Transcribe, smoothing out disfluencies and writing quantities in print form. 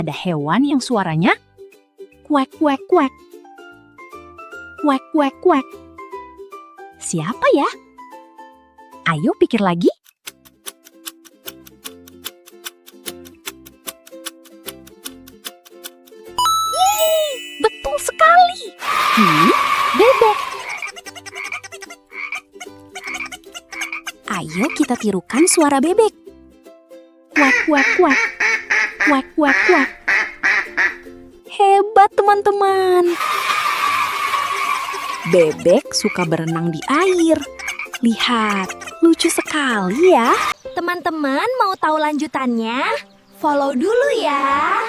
Ada hewan yang suaranya kuek kuek kuek. Kuek kuek kuek. Siapa ya? Ayo pikir lagi. Yeay, betul sekali. Bebek. Ayo kita tirukan suara bebek. Kuek kuek kuek. Kuek kuek kuek. Hebat teman-teman. Bebek suka berenang di air. Lihat, lucu sekali ya. Teman-teman mau tahu lanjutannya? Follow dulu ya.